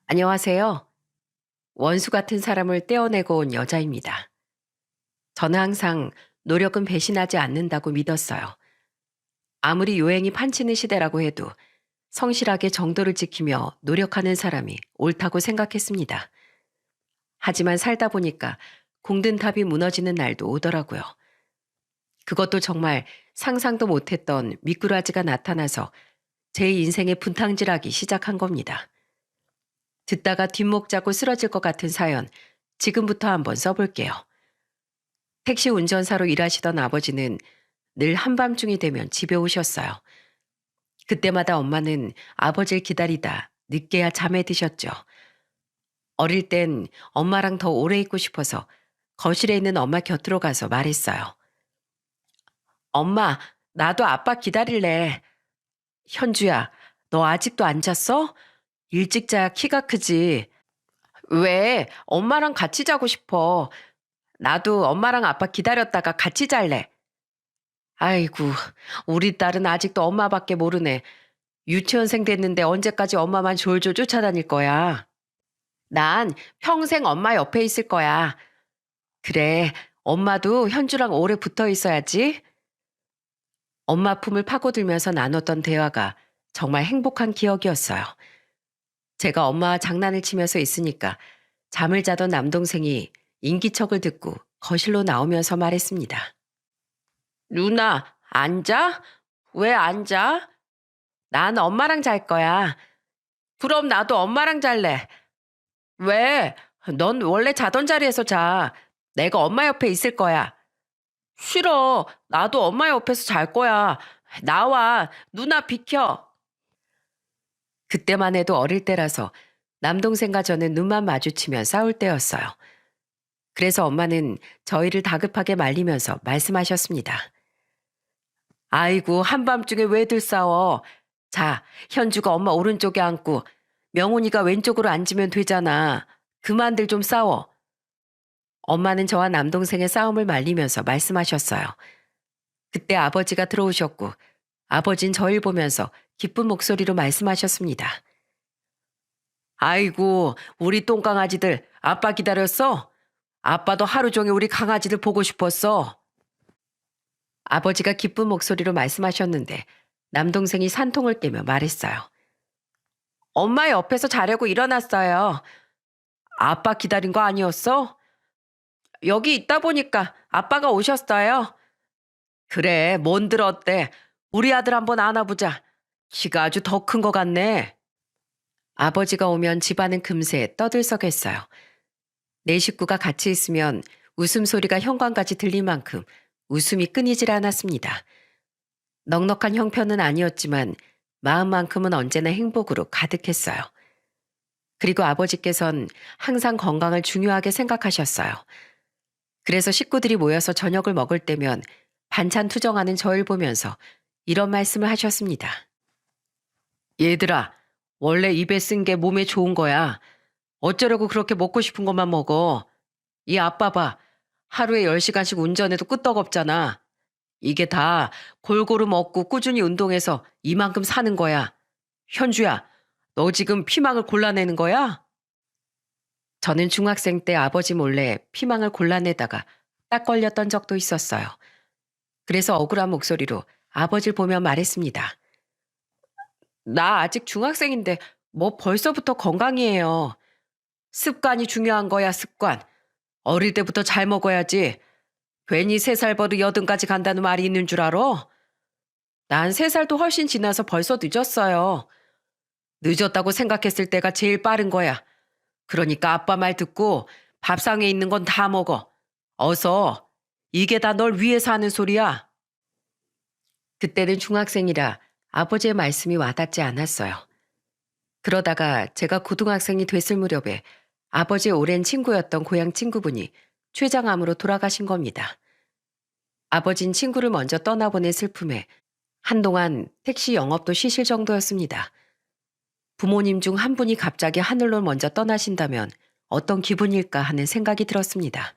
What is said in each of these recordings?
안녕하세요. 원수 같은 사람을 떼어내고 온 여자입니다. 저는 항상 노력은 배신하지 않는다고 믿었어요. 아무리 요행이 판치는 시대라고 해도 성실하게 정도를 지키며 노력하는 사람이 옳다고 생각했습니다. 하지만 살다 보니까 공든 탑이 무너지는 날도 오더라고요. 그것도 정말 상상도 못했던 미꾸라지가 나타나서 제 인생의 분탕질하기 시작한 겁니다. 듣다가 뒷목 잡고 쓰러질 것 같은 사연, 지금부터 한번 써볼게요. 택시 운전사로 일하시던 아버지는 늘 한밤중이 되면 집에 오셨어요. 그때마다 엄마는 아버지를 기다리다 늦게야 잠에 드셨죠. 어릴 땐 엄마랑 더 오래 있고 싶어서 거실에 있는 엄마 곁으로 가서 말했어요. 엄마, 나도 아빠 기다릴래. 현주야, 너 아직도 안 잤어? 일찍 자야 키가 크지. 왜? 엄마랑 같이 자고 싶어. 나도 엄마랑 아빠 기다렸다가 같이 잘래. 아이고, 우리 딸은 아직도 엄마밖에 모르네. 유치원생 됐는데 언제까지 엄마만 졸졸 쫓아다닐 거야. 난 평생 엄마 옆에 있을 거야. 그래, 엄마도 현주랑 오래 붙어 있어야지. 엄마 품을 파고들면서 나눴던 대화가 정말 행복한 기억이었어요. 제가 엄마와 장난을 치면서 있으니까 잠을 자던 남동생이 인기척을 듣고 거실로 나오면서 말했습니다. 누나, 앉아? 왜 앉아? 난 엄마랑 잘 거야. 그럼 나도 엄마랑 잘래. 왜? 넌 원래 자던 자리에서 자. 내가 엄마 옆에 있을 거야. 싫어. 나도 엄마 옆에서 잘 거야. 나와. 누나 비켜. 그때만 해도 어릴 때라서 남동생과 저는 눈만 마주치면 싸울 때였어요. 그래서 엄마는 저희를 다급하게 말리면서 말씀하셨습니다. 아이고, 한밤중에 왜들 싸워. 자, 현주가 엄마 오른쪽에 앉고 명훈이가 왼쪽으로 앉으면 되잖아. 그만들 좀 싸워. 엄마는 저와 남동생의 싸움을 말리면서 말씀하셨어요. 그때 아버지가 들어오셨고 아버진 저를 보면서 기쁜 목소리로 말씀하셨습니다. 아이고, 우리 똥강아지들 아빠 기다렸어? 아빠도 하루 종일 우리 강아지들 보고 싶었어. 아버지가 기쁜 목소리로 말씀하셨는데 남동생이 산통을 깨며 말했어요. 엄마 옆에서 자려고 일어났어요. 아빠 기다린 거 아니었어? 여기 있다 보니까 아빠가 오셨어요. 그래, 뭔들 어때? 우리 아들 한번 안아보자. 키가 아주 더 큰 것 같네. 아버지가 오면 집안은 금세 떠들썩했어요. 네 식구가 같이 있으면 웃음소리가 현관까지 들릴 만큼 웃음이 끊이질 않았습니다. 넉넉한 형편은 아니었지만 마음만큼은 언제나 행복으로 가득했어요. 그리고 아버지께선 항상 건강을 중요하게 생각하셨어요. 그래서 식구들이 모여서 저녁을 먹을 때면 반찬 투정하는 저를 보면서 이런 말씀을 하셨습니다. 얘들아, 원래 입에 쓴 게 몸에 좋은 거야. 어쩌려고 그렇게 먹고 싶은 것만 먹어. 이 아빠 봐. 하루에 10시간씩 운전해도 끄떡없잖아. 이게 다 골고루 먹고 꾸준히 운동해서 이만큼 사는 거야. 현주야, 너 지금 피망을 골라내는 거야? 저는 중학생 때 아버지 몰래 피망을 골라내다가 딱 걸렸던 적도 있었어요. 그래서 억울한 목소리로 아버지를 보며 말했습니다. 나 아직 중학생인데 뭐 벌써부터 건강이에요. 습관이 중요한 거야, 습관. 어릴 때부터 잘 먹어야지. 괜히 3살 버릇 80까지 간다는 말이 있는 줄 알아? 난 3살도 훨씬 지나서 벌써 늦었어요. 늦었다고 생각했을 때가 제일 빠른 거야. 그러니까 아빠 말 듣고 밥상에 있는 건 다 먹어. 어서. 이게 다 널 위해서 하는 소리야. 그때는 중학생이라 아버지의 말씀이 와닿지 않았어요. 그러다가 제가 고등학생이 됐을 무렵에 아버지의 오랜 친구였던 고향 친구분이 췌장암으로 돌아가신 겁니다. 아버진 친구를 먼저 떠나보낸 슬픔에 한동안 택시 영업도 쉬실 정도였습니다. 부모님 중 한 분이 갑자기 하늘로 먼저 떠나신다면 어떤 기분일까 하는 생각이 들었습니다.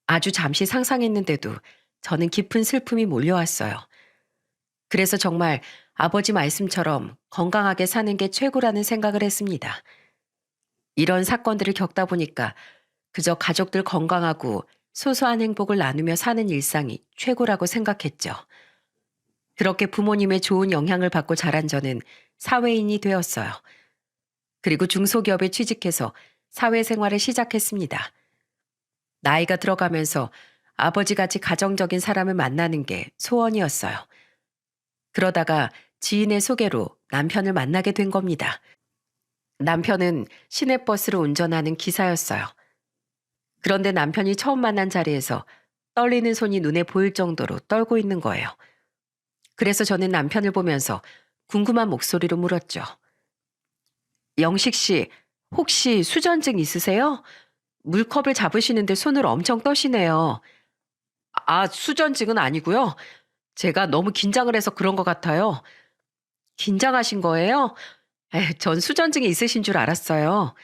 아주 잠시 상상했는데도 저는 깊은 슬픔이 몰려왔어요. 그래서 정말 아버지 말씀처럼 건강하게 사는 게 최고라는 생각을 했습니다. 이런 사건들을 겪다 보니까 그저 가족들 건강하고 소소한 행복을 나누며 사는 일상이 최고라고 생각했죠. 그렇게 부모님의 좋은 영향을 받고 자란 저는 사회인이 되었어요. 그리고 중소기업에 취직해서 사회생활을 시작했습니다. 나이가 들어가면서 아버지같이 가정적인 사람을 만나는 게 소원이었어요. 그러다가 지인의 소개로 남편을 만나게 된 겁니다. 남편은 시내버스를 운전하는 기사였어요. 그런데 남편이 처음 만난 자리에서 떨리는 손이 눈에 보일 정도로 떨고 있는 거예요. 그래서 저는 남편을 보면서 궁금한 목소리로 물었죠. 영식 씨, 혹시 수전증 있으세요? 물컵을 잡으시는데 손을 엄청 떠시네요. 아, 수전증은 아니고요. 제가 너무 긴장을 해서 그런 것 같아요. 긴장하신 거예요? 전 수전증이 있으신 줄 알았어요.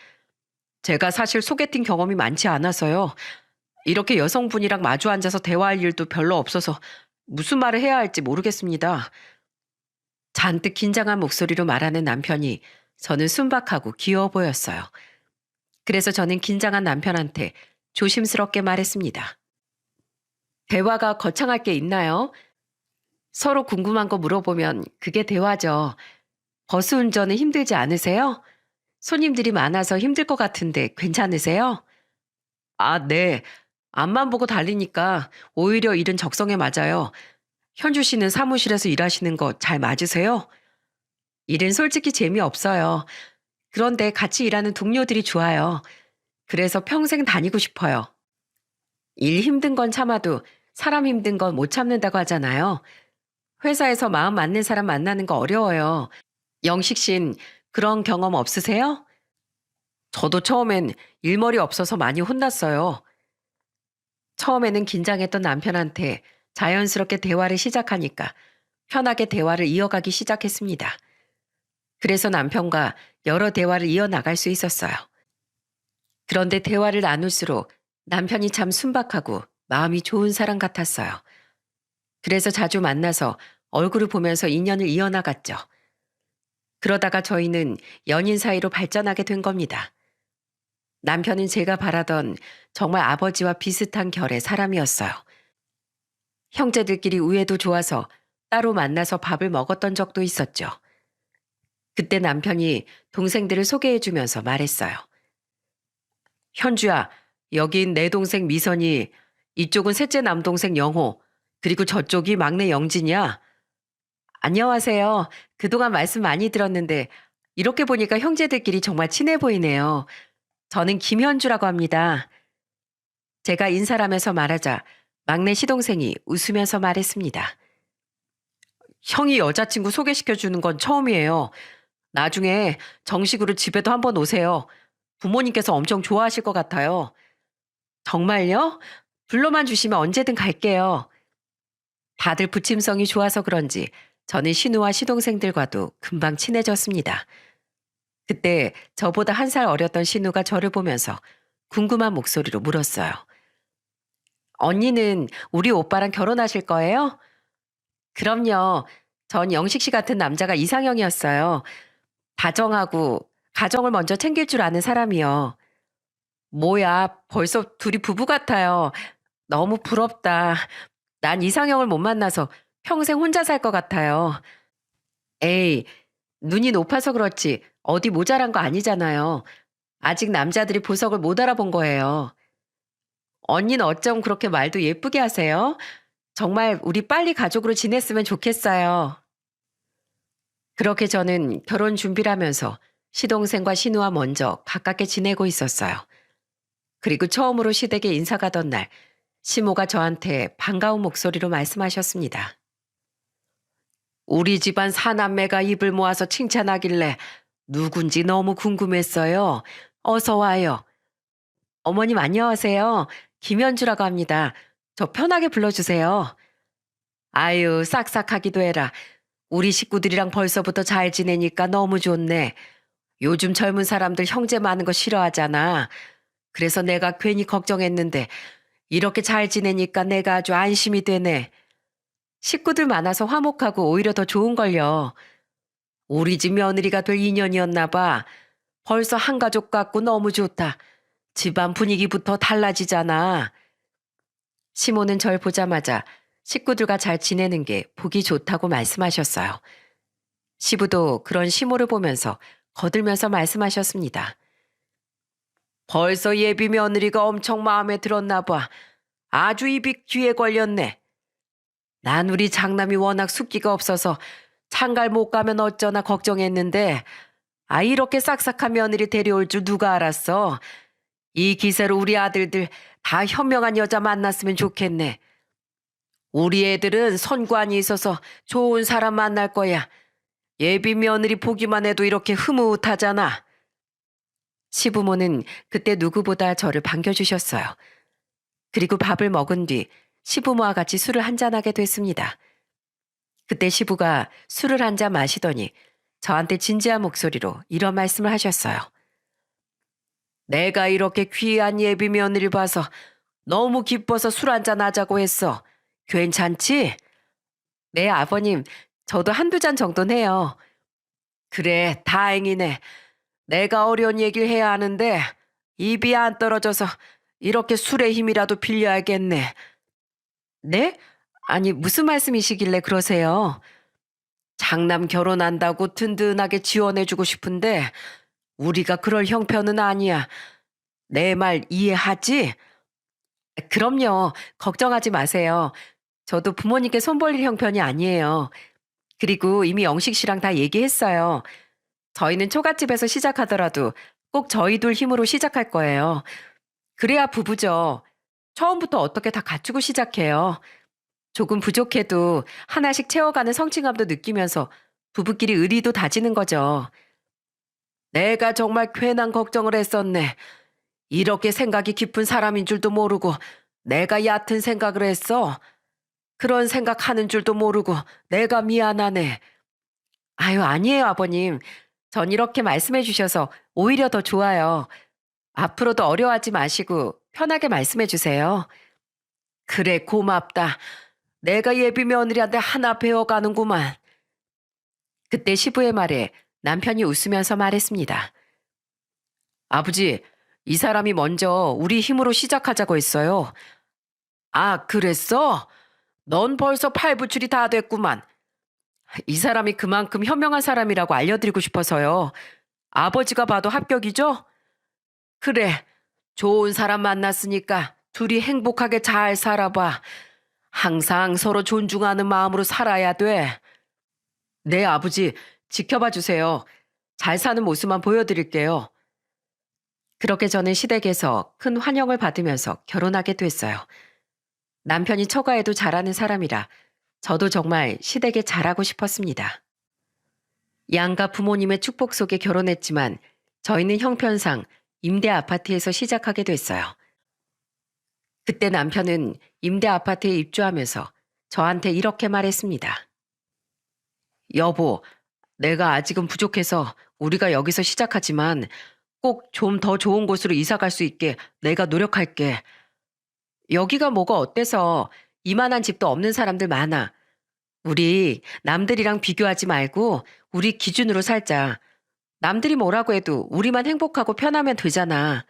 제가 사실 소개팅 경험이 많지 않아서요. 이렇게 여성분이랑 마주 앉아서 대화할 일도 별로 없어서 무슨 말을 해야 할지 모르겠습니다. 잔뜩 긴장한 목소리로 말하는 남편이 저는 순박하고 귀여워 보였어요. 그래서 저는 긴장한 남편한테 조심스럽게 말했습니다. 대화가 거창할 게 있나요? 서로 궁금한 거 물어보면 그게 대화죠. 버스 운전은 힘들지 않으세요? 손님들이 많아서 힘들 것 같은데 괜찮으세요? 아, 네. 앞만 보고 달리니까 오히려 일은 적성에 맞아요. 현주 씨는 사무실에서 일하시는 거 잘 맞으세요? 일은 솔직히 재미없어요. 그런데 같이 일하는 동료들이 좋아요. 그래서 평생 다니고 싶어요. 일 힘든 건 참아도 사람 힘든 건 못 참는다고 하잖아요. 회사에서 마음 맞는 사람 만나는 거 어려워요. 영식 씨는 그런 경험 없으세요? 저도 처음엔 일머리 없어서 많이 혼났어요. 처음에는 긴장했던 남편한테 자연스럽게 대화를 시작하니까 편하게 대화를 이어가기 시작했습니다. 그래서 남편과 여러 대화를 이어나갈 수 있었어요. 그런데 대화를 나눌수록 남편이 참 순박하고 마음이 좋은 사람 같았어요. 그래서 자주 만나서 얼굴을 보면서 인연을 이어나갔죠. 그러다가 저희는 연인 사이로 발전하게 된 겁니다. 남편은 제가 바라던 정말 아버지와 비슷한 결의 사람이었어요. 형제들끼리 우애도 좋아서 따로 만나서 밥을 먹었던 적도 있었죠. 그때 남편이 동생들을 소개해주면서 말했어요. 현주야, 여긴 내 동생 미선이, 이쪽은 셋째 남동생 영호, 그리고 저쪽이 막내 영진이야. 안녕하세요. 그동안 말씀 많이 들었는데 이렇게 보니까 형제들끼리 정말 친해 보이네요. 저는 김현주라고 합니다. 제가 인사하면서 말하자 막내 시동생이 웃으면서 말했습니다. 형이 여자친구 소개시켜 주는 건 처음이에요. 나중에 정식으로 집에도 한번 오세요. 부모님께서 엄청 좋아하실 것 같아요. 정말요? 불러만 주시면 언제든 갈게요. 다들 부침성이 좋아서 그런지 저는 신우와 시동생들과도 금방 친해졌습니다. 그때 저보다 한 살 어렸던 신우가 저를 보면서 궁금한 목소리로 물었어요. 언니는 우리 오빠랑 결혼하실 거예요? 그럼요. 전 영식 씨 같은 남자가 이상형이었어요. 다정하고 가정을 먼저 챙길 줄 아는 사람이요. 뭐야, 벌써 둘이 부부 같아요. 너무 부럽다. 난 이상형을 못 만나서 평생 혼자 살 것 같아요. 에이, 눈이 높아서 그렇지 어디 모자란 거 아니잖아요. 아직 남자들이 보석을 못 알아본 거예요. 언니는 어쩜 그렇게 말도 예쁘게 하세요? 정말 우리 빨리 가족으로 지냈으면 좋겠어요. 그렇게 저는 결혼 준비를 하면서 시동생과 신우와 먼저 가깝게 지내고 있었어요. 그리고 처음으로 시댁에 인사 가던 날 시모가 저한테 반가운 목소리로 말씀하셨습니다. 우리 집안 사남매가 입을 모아서 칭찬하길래 누군지 너무 궁금했어요. 어서 와요. 어머님 안녕하세요. 김현주라고 합니다. 저 편하게 불러주세요. 아유, 싹싹하기도 해라. 우리 식구들이랑 벌써부터 잘 지내니까 너무 좋네. 요즘 젊은 사람들 형제 많은 거 싫어하잖아. 그래서 내가 괜히 걱정했는데 이렇게 잘 지내니까 내가 아주 안심이 되네. 식구들 많아서 화목하고 오히려 더 좋은걸요. 우리 집 며느리가 될 인연이었나 봐. 벌써 한 가족 같고 너무 좋다. 집안 분위기부터 달라지잖아. 시모는 절 보자마자 식구들과 잘 지내는 게 보기 좋다고 말씀하셨어요. 시부도 그런 시모를 보면서 거들면서 말씀하셨습니다. 벌써 예비 며느리가 엄청 마음에 들었나 봐. 아주 입이 귀에 걸렸네. 난 우리 장남이 워낙 숫기가 없어서 장갈 못 가면 어쩌나 걱정했는데 이렇게 싹싹한 며느리 데려올 줄 누가 알았어. 이 기세로 우리 아들들 다 현명한 여자 만났으면 좋겠네. 우리 애들은 선관이 있어서 좋은 사람 만날 거야. 예비 며느리 보기만 해도 이렇게 흐뭇하잖아. 시부모는 그때 누구보다 저를 반겨주셨어요. 그리고 밥을 먹은 뒤 시부모와 같이 술을 한잔하게 됐습니다. 그때 시부가 술을 한 잔 마시더니 저한테 진지한 목소리로 이런 말씀을 하셨어요. 내가 이렇게 귀한 예비 며느리 봐서 너무 기뻐서 술 한잔 하자고 했어. 괜찮지? 네, 아버님. 저도 한두 잔 정도는 해요. 그래, 다행이네. 내가 어려운 얘기를 해야 하는데 입이 안 떨어져서 이렇게 술의 힘이라도 빌려야겠네. 네? 아니, 무슨 말씀이시길래 그러세요? 장남 결혼한다고 든든하게 지원해주고 싶은데 우리가 그럴 형편은 아니야. 내 말 이해하지? 그럼요. 걱정하지 마세요. 저도 부모님께 손 벌릴 형편이 아니에요. 그리고 이미 영식 씨랑 다 얘기했어요. 저희는 초가집에서 시작하더라도 꼭 저희 둘 힘으로 시작할 거예요. 그래야 부부죠. 처음부터 어떻게 다 갖추고 시작해요. 조금 부족해도 하나씩 채워가는 성취감도 느끼면서 부부끼리 의리도 다지는 거죠. 내가 정말 괜한 걱정을 했었네. 이렇게 생각이 깊은 사람인 줄도 모르고 내가 얕은 생각을 했어. 그런 생각하는 줄도 모르고 내가 미안하네. 아유, 아니에요, 아버님. 전 이렇게 말씀해 주셔서 오히려 더 좋아요. 앞으로도 어려워하지 마시고 편하게 말씀해 주세요. 그래, 고맙다. 내가 예비 며느리한테 하나 배워가는구만. 그때 시부의 말에 남편이 웃으면서 말했습니다. 아버지, 이 사람이 먼저 우리 힘으로 시작하자고 했어요. 아, 그랬어? 넌 벌써 팔부출이 다 됐구만. 이 사람이 그만큼 현명한 사람이라고 알려드리고 싶어서요. 아버지가 봐도 합격이죠? 그래, 좋은 사람 만났으니까 둘이 행복하게 잘 살아봐. 항상 서로 존중하는 마음으로 살아야 돼. 네, 아버지, 지켜봐 주세요. 잘 사는 모습만 보여드릴게요. 그렇게 저는 시댁에서 큰 환영을 받으면서 결혼하게 됐어요. 남편이 처가에도 잘하는 사람이라 저도 정말 시댁에 잘하고 싶었습니다. 양가 부모님의 축복 속에 결혼했지만 저희는 형편상 임대 아파트에서 시작하게 됐어요. 그때 남편은 임대 아파트에 입주하면서 저한테 이렇게 말했습니다. 여보, 내가 아직은 부족해서 우리가 여기서 시작하지만 꼭 좀 더 좋은 곳으로 이사 갈 수 있게 내가 노력할게. 여기가 뭐가 어때서 이만한 집도 없는 사람들 많아. 우리 남들이랑 비교하지 말고 우리 기준으로 살자. 남들이 뭐라고 해도 우리만 행복하고 편하면 되잖아.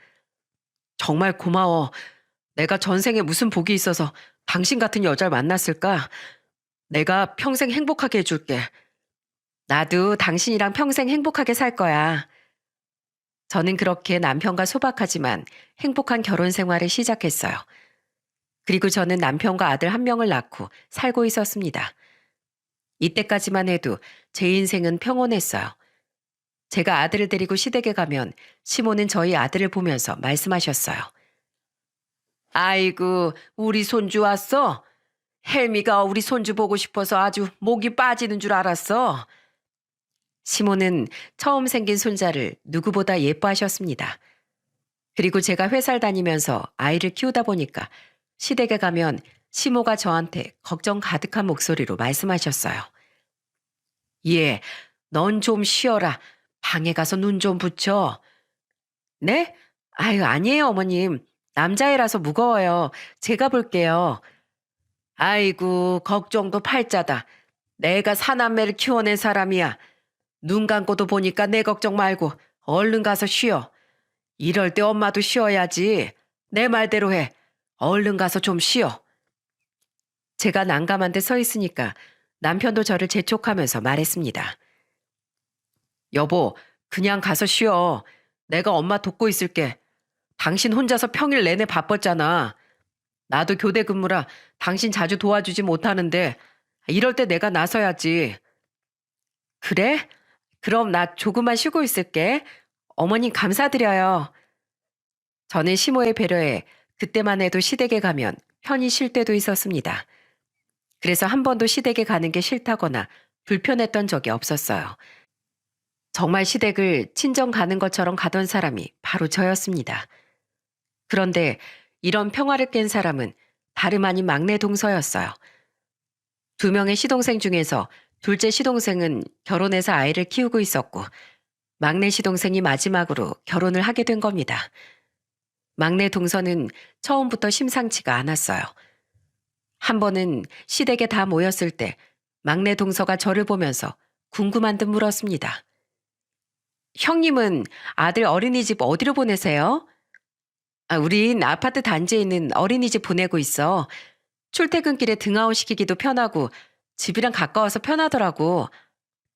정말 고마워. 내가 전생에 무슨 복이 있어서 당신 같은 여자를 만났을까? 내가 평생 행복하게 해줄게. 나도 당신이랑 평생 행복하게 살 거야. 저는 그렇게 남편과 소박하지만 행복한 결혼 생활을 시작했어요. 그리고 저는 남편과 아들 한 명을 낳고 살고 있었습니다. 이때까지만 해도 제 인생은 평온했어요. 제가 아들을 데리고 시댁에 가면 시모는 저희 아들을 보면서 말씀하셨어요. 아이고, 우리 손주 왔어? 헬미가 우리 손주 보고 싶어서 아주 목이 빠지는 줄 알았어. 시모는 처음 생긴 손자를 누구보다 예뻐하셨습니다. 그리고 제가 회사를 다니면서 아이를 키우다 보니까 시댁에 가면 시모가 저한테 걱정 가득한 목소리로 말씀하셨어요. 예, 넌 좀 쉬어라. 방에 가서 눈 좀 붙여. 네? 아유, 아니에요, 어머님. 남자애라서 무거워요. 제가 볼게요. 아이고, 걱정도 팔자다. 내가 사남매를 키워낸 사람이야. 눈 감고도 보니까 내 걱정 말고 얼른 가서 쉬어. 이럴 때 엄마도 쉬어야지. 내 말대로 해. 얼른 가서 좀 쉬어. 제가 난감한 데 서 있으니까 남편도 저를 재촉하면서 말했습니다. 여보, 그냥 가서 쉬어. 내가 엄마 돕고 있을게. 당신 혼자서 평일 내내 바빴잖아. 나도 교대 근무라 당신 자주 도와주지 못하는데 이럴 때 내가 나서야지. 그래? 그럼 나 조금만 쉬고 있을게. 어머님 감사드려요. 저는 시모의 배려에 그때만 해도 시댁에 가면 편히 쉴 때도 있었습니다. 그래서 한 번도 시댁에 가는 게 싫다거나 불편했던 적이 없었어요. 정말 시댁을 친정 가는 것처럼 가던 사람이 바로 저였습니다. 그런데 이런 평화를 깬 사람은 다름 아닌 막내 동서였어요. 두 명의 시동생 중에서 둘째 시동생은 결혼해서 아이를 키우고 있었고 막내 시동생이 마지막으로 결혼을 하게 된 겁니다. 막내 동서는 처음부터 심상치가 않았어요. 한 번은 시댁에 다 모였을 때 막내 동서가 저를 보면서 궁금한 듯 물었습니다. 형님은 아들 어린이집 어디로 보내세요? 우린 아파트 단지에 있는 어린이집 보내고 있어. 출퇴근길에 등하원 시키기도 편하고 집이랑 가까워서 편하더라고.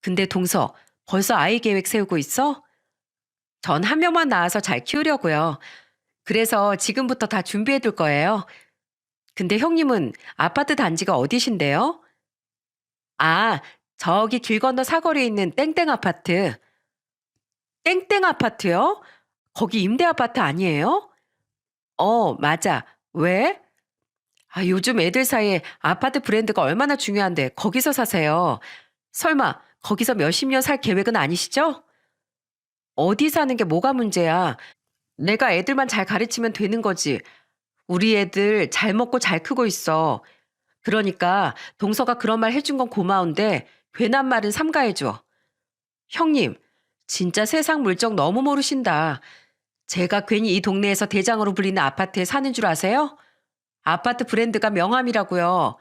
근데 동서, 벌써 아이 계획 세우고 있어? 전 한 명만 낳아서 잘 키우려고요. 그래서 지금부터 다 준비해 둘 거예요. 근데 형님은 아파트 단지가 어디신데요? 아, 저기 길 건너 사거리에 있는 땡땡 아파트. 땡땡 아파트요? 거기 임대 아파트 아니에요? 맞아. 왜? 요즘 애들 사이에 아파트 브랜드가 얼마나 중요한데 거기서 사세요. 설마 거기서 몇십 년 살 계획은 아니시죠? 어디 사는 게 뭐가 문제야? 내가 애들만 잘 가르치면 되는 거지. 우리 애들 잘 먹고 잘 크고 있어. 그러니까 동서가 그런 말 해준 건 고마운데 괜한 말은 삼가해줘. 형님, 진짜 세상 물정 너무 모르신다. 제가 괜히 이 동네에서 대장으로 불리는 아파트에 사는 줄 아세요? 아파트 브랜드가 명함이라고요.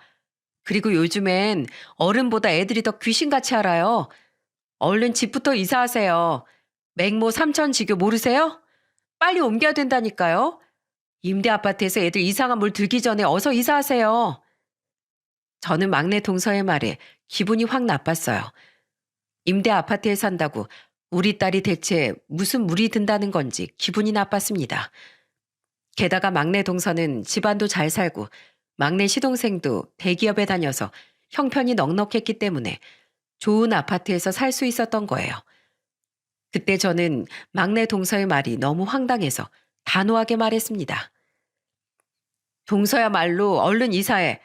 그리고 요즘엔 어른보다 애들이 더 귀신같이 알아요. 얼른 집부터 이사하세요. 맹모 삼천지교 모르세요? 빨리 옮겨야 된다니까요. 임대 아파트에서 애들 이상한 물 들기 전에 어서 이사하세요. 저는 막내 동서의 말에 기분이 확 나빴어요. 임대 아파트에 산다고 우리 딸이 대체 무슨 물이 든다는 건지 기분이 나빴습니다. 게다가 막내 동서는 집안도 잘 살고 막내 시동생도 대기업에 다녀서 형편이 넉넉했기 때문에 좋은 아파트에서 살 수 있었던 거예요. 그때 저는 막내 동서의 말이 너무 황당해서 단호하게 말했습니다. 동서야말로 얼른 이사해.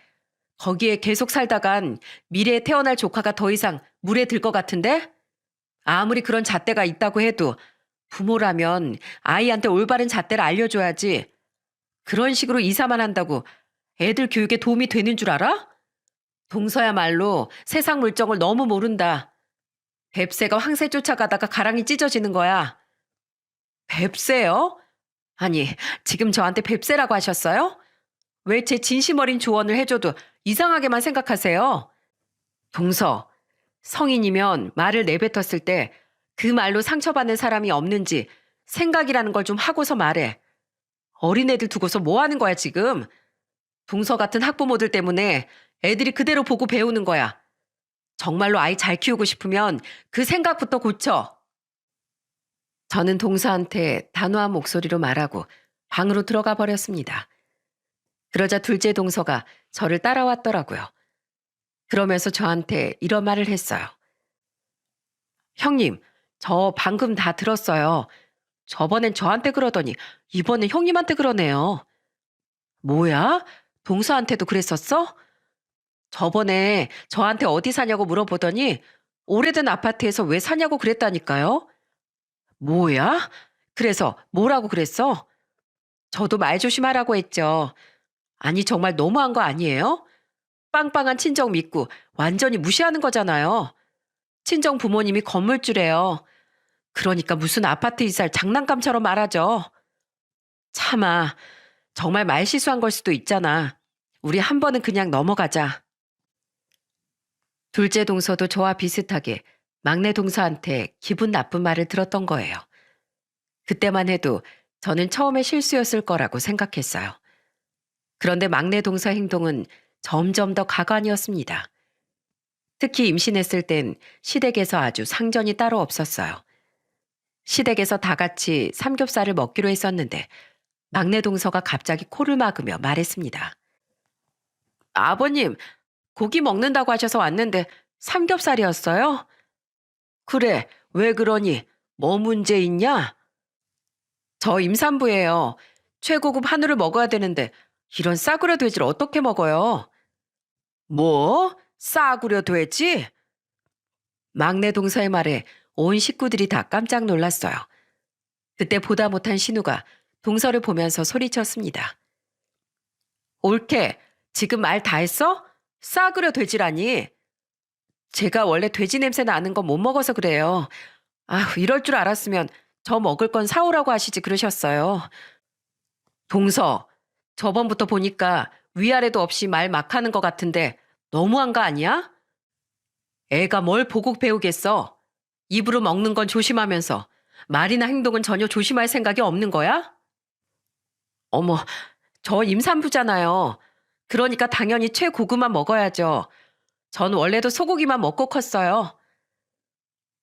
거기에 계속 살다간 미래에 태어날 조카가 더 이상 물에 들 것 같은데? 아무리 그런 잣대가 있다고 해도 부모라면 아이한테 올바른 잣대를 알려줘야지. 그런 식으로 이사만 한다고 애들 교육에 도움이 되는 줄 알아? 동서야말로 세상 물정을 너무 모른다. 뱁새가 황새 쫓아가다가 가랑이 찢어지는 거야. 뱁새요? 아니, 지금 저한테 뱁새라고 하셨어요? 왜 제 진심 어린 조언을 해줘도 이상하게만 생각하세요? 동서, 성인이면 말을 내뱉었을 때 그 말로 상처받는 사람이 없는지 생각이라는 걸 좀 하고서 말해. 어린애들 두고서 뭐 하는 거야, 지금? 동서 같은 학부모들 때문에 애들이 그대로 보고 배우는 거야. 정말로 아이 잘 키우고 싶으면 그 생각부터 고쳐. 저는 동서한테 단호한 목소리로 말하고 방으로 들어가 버렸습니다. 그러자 둘째 동서가 저를 따라왔더라고요. 그러면서 저한테 이런 말을 했어요. 형님, 저 방금 다 들었어요. 저번엔 저한테 그러더니 이번엔 형님한테 그러네요. 뭐야? 동서한테도 그랬었어? 저번에 저한테 어디 사냐고 물어보더니 오래된 아파트에서 왜 사냐고 그랬다니까요. 뭐야? 그래서 뭐라고 그랬어? 저도 말 조심하라고 했죠. 아니 정말 너무한 거 아니에요? 빵빵한 친정 믿고 완전히 무시하는 거잖아요. 친정 부모님이 건물주래요. 그러니까 무슨 아파트 이사를 장난감처럼 말하죠. 참아, 정말 말 실수한 걸 수도 있잖아. 우리 한 번은 그냥 넘어가자. 둘째 동서도 저와 비슷하게 막내 동서한테 기분 나쁜 말을 들었던 거예요. 그때만 해도 저는 처음에 실수였을 거라고 생각했어요. 그런데 막내 동서 행동은 점점 더 가관이었습니다. 특히 임신했을 땐 시댁에서 아주 상전이 따로 없었어요. 시댁에서 다 같이 삼겹살을 먹기로 했었는데 막내 동서가 갑자기 코를 막으며 말했습니다. 아버님, 고기 먹는다고 하셔서 왔는데 삼겹살이었어요? 그래, 왜 그러니? 뭐 문제 있냐? 저 임산부예요. 최고급 한우를 먹어야 되는데 이런 싸구려 돼지를 어떻게 먹어요? 뭐? 싸구려 돼지? 막내 동서의 말에 온 식구들이 다 깜짝 놀랐어요. 그때 보다 못한 신우가 동서를 보면서 소리쳤습니다. 옳게, 지금 말 다 했어? 싸구려 돼지라니. 제가 원래 돼지 냄새 나는 거 못 먹어서 그래요. 아휴, 이럴 줄 알았으면 저 먹을 건 사오라고 하시지 그러셨어요. 동서, 저번부터 보니까 위아래도 없이 말 막 하는 것 같은데 너무한 거 아니야? 애가 뭘 보고 배우겠어? 입으로 먹는 건 조심하면서 말이나 행동은 전혀 조심할 생각이 없는 거야? 어머, 저 임산부잖아요. 그러니까 당연히 최고급만 먹어야죠. 전 원래도 소고기만 먹고 컸어요.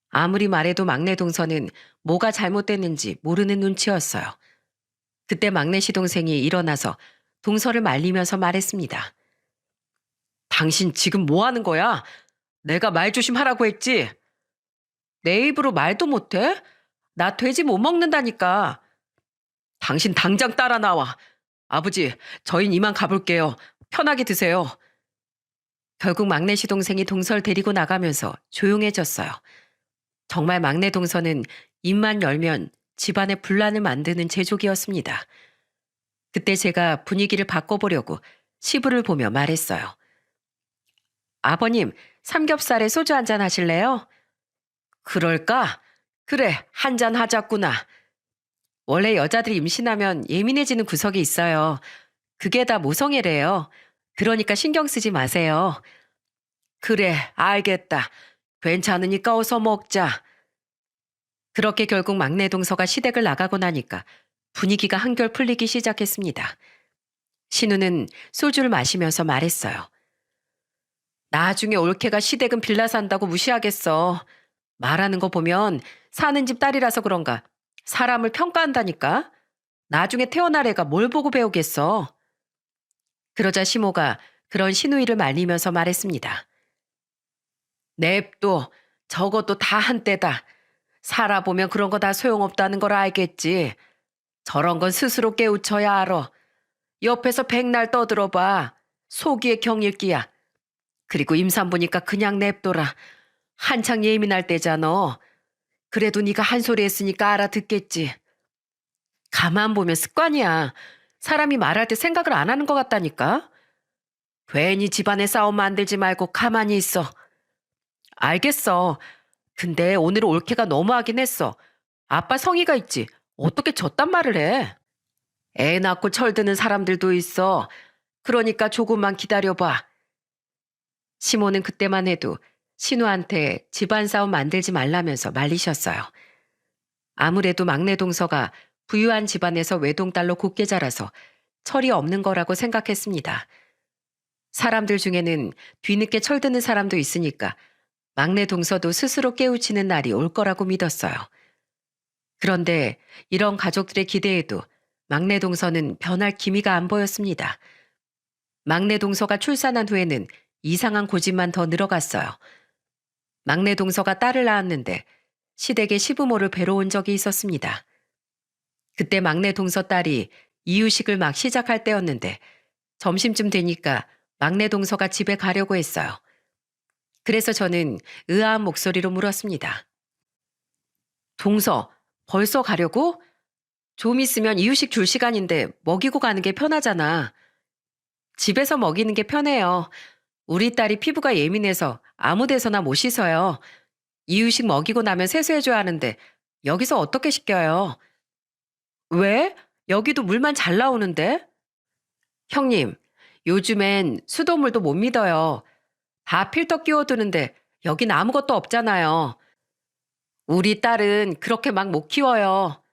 아무리 말해도 막내 동서는 뭐가 잘못됐는지 모르는 눈치였어요. 그때 막내 시동생이 일어나서 동서를 말리면서 말했습니다. 당신 지금 뭐 하는 거야? 내가 말 조심하라고 했지? 내 입으로 말도 못해? 나 돼지 못 먹는다니까. 당신 당장 따라 나와. 아버지, 저흰 이만 가볼게요. 편하게 드세요. 결국 막내 시동생이 동서를 데리고 나가면서 조용해졌어요. 정말 막내 동서는 입만 열면 집안에 분란을 만드는 제조기였습니다. 그때 제가 분위기를 바꿔보려고 시부를 보며 말했어요. 아버님, 삼겹살에 소주 한잔 하실래요? 그럴까? 그래, 한잔 하자꾸나. 원래 여자들이 임신하면 예민해지는 구석이 있어요. 그게 다 모성애래요. 그러니까 신경 쓰지 마세요. 그래, 알겠다. 괜찮으니까 어서 먹자. 그렇게 결국 막내 동서가 시댁을 나가고 나니까 분위기가 한결 풀리기 시작했습니다. 신우는 소주를 마시면서 말했어요. 나중에 올케가 시댁은 빌라 산다고 무시하겠어. 말하는 거 보면 사는 집 딸이라서 그런가 사람을 평가한다니까. 나중에 태어날 애가 뭘 보고 배우겠어. 그러자 시모가 그런 신우이를 말리면서 말했습니다. 냅둬. 저것도 다 한때다. 살아보면 그런 거 다 소용없다는 걸 알겠지. 저런 건 스스로 깨우쳐야 알아. 옆에서 백날 떠들어봐. 속이의 경일기야. 그리고 임산부니까 그냥 냅둬라. 한창 예민할 때잖아. 그래도 네가 한 소리 했으니까 알아듣겠지. 가만 보면 습관이야. 사람이 말할 때 생각을 안 하는 것 같다니까. 괜히 집안에 싸움 만들지 말고 가만히 있어. 알겠어. 근데 오늘 올케가 너무하긴 했어. 아빠 성의가 있지. 어떻게 저딴 말을 해? 애 낳고 철드는 사람들도 있어. 그러니까 조금만 기다려봐. 시모는 그때만 해도 신우한테 집안 싸움 만들지 말라면서 말리셨어요. 아무래도 막내 동서가 부유한 집안에서 외동딸로 곱게 자라서 철이 없는 거라고 생각했습니다. 사람들 중에는 뒤늦게 철드는 사람도 있으니까 막내 동서도 스스로 깨우치는 날이 올 거라고 믿었어요. 그런데 이런 가족들의 기대에도 막내 동서는 변할 기미가 안 보였습니다. 막내 동서가 출산한 후에는 이상한 고집만 더 늘어갔어요. 막내 동서가 딸을 낳았는데 시댁에 시부모를 뵈러 온 적이 있었습니다. 그때 막내 동서 딸이 이유식을 막 시작할 때였는데 점심쯤 되니까 막내 동서가 집에 가려고 했어요. 그래서 저는 의아한 목소리로 물었습니다. 동서, 벌써 가려고? 좀 있으면 이유식 줄 시간인데 먹이고 가는 게 편하잖아. 집에서 먹이는 게 편해요. 우리 딸이 피부가 예민해서 아무 데서나 못 씻어요. 이유식 먹이고 나면 세수해줘야 하는데 여기서 어떻게 씻겨요? 왜? 여기도 물만 잘 나오는데? 형님, 요즘엔 수돗물도 못 믿어요. 다 필터 끼워두는데 여긴 아무것도 없잖아요. 우리 딸은 그렇게 막 못 키워요.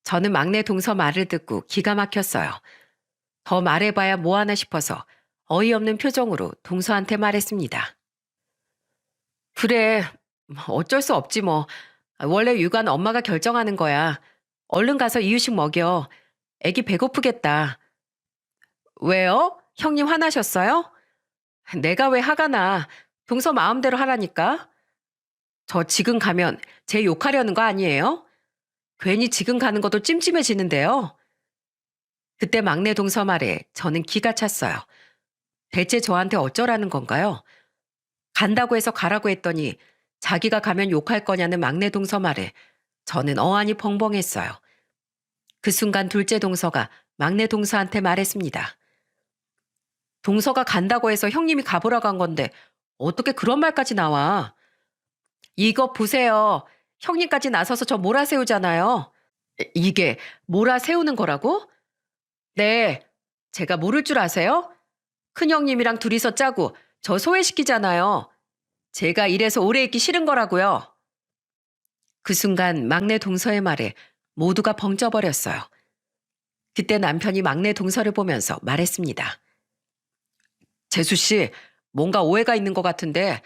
저는 막내 동서 말을 듣고 기가 막혔어요. 더 말해봐야 뭐하나 싶어서 어이없는 표정으로 동서한테 말했습니다. 그래, 어쩔 수 없지 뭐. 원래 육아는 엄마가 결정하는 거야. 얼른 가서 이유식 먹여. 애기 배고프겠다. 왜요? 형님 화나셨어요? 내가 왜 화가 나? 동서 마음대로 하라니까. 저 지금 가면 제 욕하려는 거 아니에요? 괜히 지금 가는 것도 찜찜해지는데요. 그때 막내 동서 말에 저는 기가 찼어요. 대체 저한테 어쩌라는 건가요? 간다고 해서 가라고 했더니 자기가 가면 욕할 거냐는 막내 동서 말에 저는 어안이 벙벙했어요. 그 순간 둘째 동서가 막내 동서한테 말했습니다. 동서가 간다고 해서 형님이 가보라고 한 건데 어떻게 그런 말까지 나와? 이거 보세요. 형님까지 나서서 저 몰아세우잖아요. 이게 몰아세우는 거라고? 네. 제가 모를 줄 아세요? 큰형님이랑 둘이서 짜고 저 소외시키잖아요. 제가 이래서 오래 있기 싫은 거라고요. 그 순간 막내 동서의 말에 모두가 벙쪄버렸어요. 그때 남편이 막내 동서를 보면서 말했습니다. 재수 씨, 뭔가 오해가 있는 것 같은데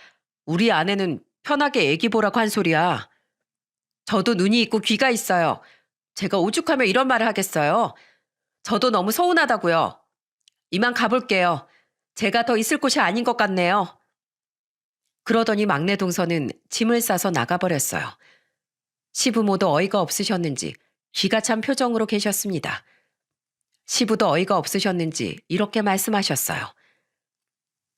우리 아내는 편하게 애기 보라고 한 소리야. 저도 눈이 있고 귀가 있어요. 제가 오죽하면 이런 말을 하겠어요. 저도 너무 서운하다고요. 이만 가볼게요. 제가 더 있을 곳이 아닌 것 같네요. 그러더니 막내 동서는 짐을 싸서 나가버렸어요. 시부모도 어이가 없으셨는지 기가 찬 표정으로 계셨습니다. 시부도 어이가 없으셨는지 이렇게 말씀하셨어요.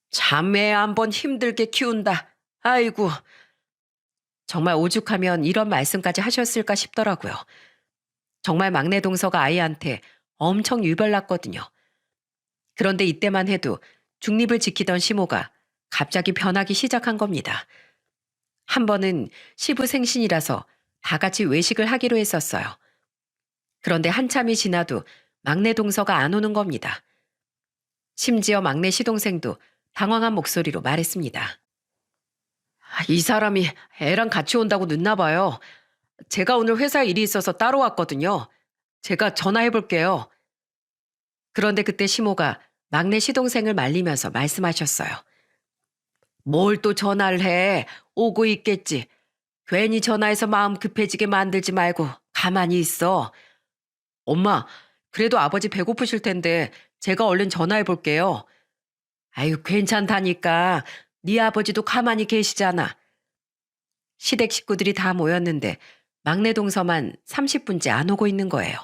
자매 한번 힘들게 키운다. 아이고. 정말 오죽하면 이런 말씀까지 하셨을까 싶더라고요. 정말 막내 동서가 아이한테 엄청 유별났거든요. 그런데 이때만 해도 중립을 지키던 시모가 갑자기 변하기 시작한 겁니다. 한 번은 시부 생신이라서 다 같이 외식을 하기로 했었어요. 그런데 한참이 지나도 막내 동서가 안 오는 겁니다. 심지어 막내 시동생도 당황한 목소리로 말했습니다. 이 사람이 애랑 같이 온다고 늦나 봐요. 제가 오늘 회사에 일이 있어서 따로 왔거든요. 제가 전화해 볼게요. 그런데 그때 시모가 막내 시동생을 말리면서 말씀하셨어요. 뭘 또 전화를 해. 오고 있겠지. 괜히 전화해서 마음 급해지게 만들지 말고 가만히 있어. 엄마, 그래도 아버지 배고프실 텐데 제가 얼른 전화해 볼게요. 아유, 괜찮다니까. 네 아버지도 가만히 계시잖아. 시댁 식구들이 다 모였는데 막내 동서만 30분째 안 오고 있는 거예요.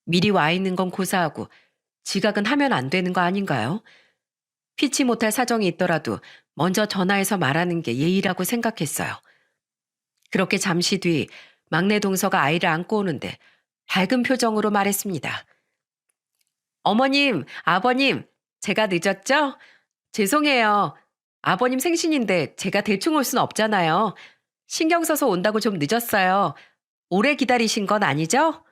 미리 와 있는 건 고사하고 지각은 하면 안 되는 거 아닌가요? 피치 못할 사정이 있더라도 먼저 전화해서 말하는 게 예의라고 생각했어요. 그렇게 잠시 뒤 막내 동서가 아이를 안고 오는데 밝은 표정으로 말했습니다. 어머님, 아버님, 제가 늦었죠? 죄송해요. 아버님 생신인데 제가 대충 올 순 없잖아요. 신경 써서 온다고 좀 늦었어요. 오래 기다리신 건 아니죠?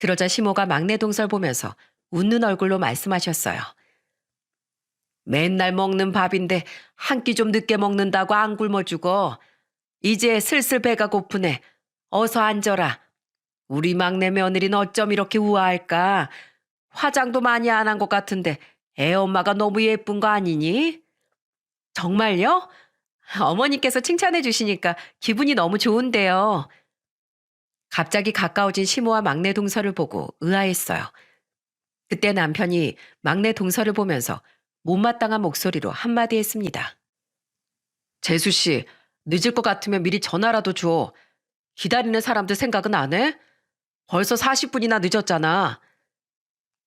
그러자 시모가 막내 동서를 보면서 웃는 얼굴로 말씀하셨어요. 맨날 먹는 밥인데 한 끼 좀 늦게 먹는다고 안 굶어주고 이제 슬슬 배가 고프네. 어서 앉아라. 우리 막내 며느리는 어쩜 이렇게 우아할까? 화장도 많이 안 한 것 같은데 애 엄마가 너무 예쁜 거 아니니? 정말요? 어머니께서 칭찬해 주시니까 기분이 너무 좋은데요. 갑자기 가까워진 시모와 막내 동서를 보고 의아했어요. 그때 남편이 막내 동서를 보면서 못마땅한 목소리로 한마디 했습니다. 재수 씨, 늦을 것 같으면 미리 전화라도 줘. 기다리는 사람들 생각은 안 해? 벌써 40분이나 늦었잖아.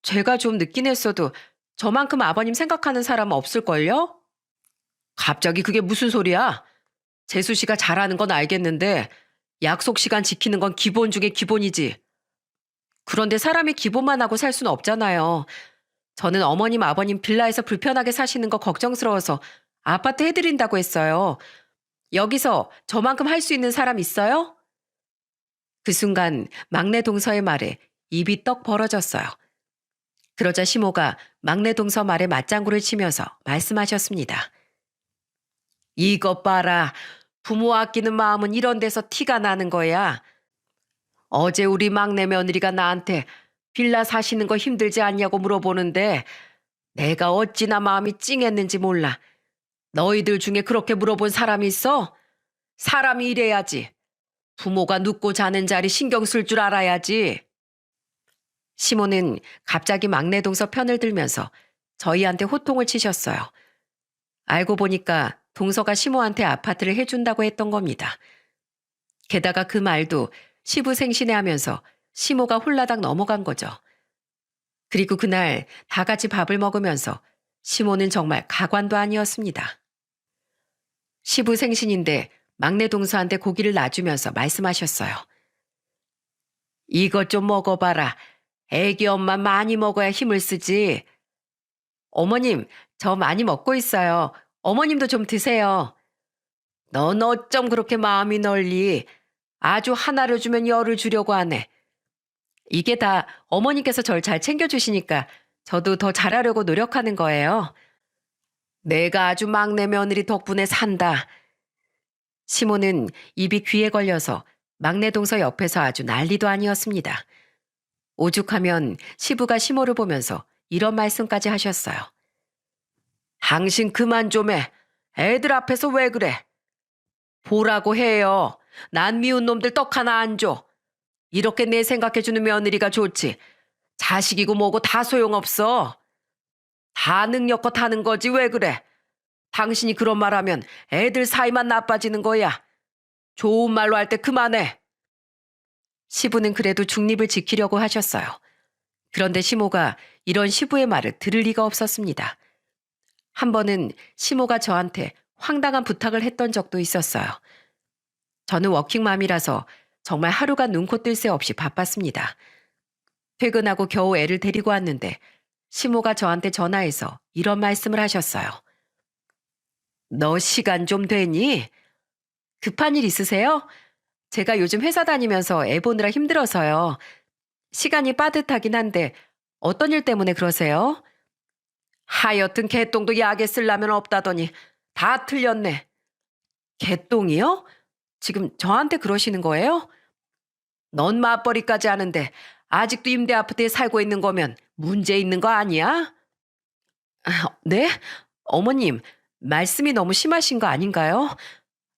제가 좀 늦긴 했어도 저만큼 아버님 생각하는 사람은 없을걸요? 갑자기 그게 무슨 소리야? 재수 씨가 잘하는 건 알겠는데 약속 시간 지키는 건 기본 중에 기본이지. 그런데 사람이 기본만 하고 살 수는 없잖아요. 저는 어머님, 아버님 빌라에서 불편하게 사시는 거 걱정스러워서 아파트 해드린다고 했어요. 여기서 저만큼 할 수 있는 사람 있어요? 그 순간 막내 동서의 말에 입이 떡 벌어졌어요. 그러자 시모가 막내 동서 말에 맞장구를 치면서 말씀하셨습니다. 이것 봐라. 부모 아끼는 마음은 이런 데서 티가 나는 거야. 어제 우리 막내 며느리가 나한테 빌라 사시는 거 힘들지 않냐고 물어보는데 내가 어찌나 마음이 찡했는지 몰라. 너희들 중에 그렇게 물어본 사람이 있어? 사람이 이래야지. 부모가 눕고 자는 자리 신경 쓸 줄 알아야지. 시모는 갑자기 막내 동서 편을 들면서 저희한테 호통을 치셨어요. 알고 보니까 동서가 시모한테 아파트를 해준다고 했던 겁니다. 게다가 그 말도 시부생신해하면서 시모가 홀라당 넘어간 거죠. 그리고 그날 다 같이 밥을 먹으면서 시모는 정말 가관도 아니었습니다. 시부생신인데 막내 동서한테 고기를 놔주면서 말씀하셨어요. 이것 좀 먹어봐라. 애기 엄마 많이 먹어야 힘을 쓰지. 어머님, 저 많이 먹고 있어요. 어머님도 좀 드세요. 넌 어쩜 그렇게 마음이 널리. 아주 하나를 주면 열을 주려고 하네. 이게 다 어머니께서 절 잘 챙겨주시니까 저도 더 잘하려고 노력하는 거예요. 내가 아주 막내 며느리 덕분에 산다. 시모는 입이 귀에 걸려서 막내 동서 옆에서 아주 난리도 아니었습니다. 오죽하면 시부가 시모를 보면서 이런 말씀까지 하셨어요. 당신 그만 좀 해. 애들 앞에서 왜 그래? 보라고 해요. 난 미운 놈들 떡 하나 안 줘. 이렇게 내 생각해주는 며느리가 좋지. 자식이고 뭐고 다 소용없어. 다 능력껏 하는 거지 왜 그래? 당신이 그런 말하면 애들 사이만 나빠지는 거야. 좋은 말로 할 때 그만해. 시부는 그래도 중립을 지키려고 하셨어요. 그런데 시모가 이런 시부의 말을 들을 리가 없었습니다. 한 번은 시모가 저한테 황당한 부탁을 했던 적도 있었어요. 저는 워킹맘이라서 정말 하루가 눈코 뜰 새 없이 바빴습니다. 퇴근하고 겨우 애를 데리고 왔는데 시모가 저한테 전화해서 이런 말씀을 하셨어요. 너 시간 좀 되니? 급한 일 있으세요? 제가 요즘 회사 다니면서 애 보느라 힘들어서요. 시간이 빠듯하긴 한데 어떤 일 때문에 그러세요? 하여튼 개똥도 약에 쓰려면 없다더니 다 틀렸네. 개똥이요? 지금 저한테 그러시는 거예요? 넌 맞벌이까지 하는데 아직도 임대 아파트에 살고 있는 거면 문제 있는 거 아니야? 네? 어머님, 말씀이 너무 심하신 거 아닌가요?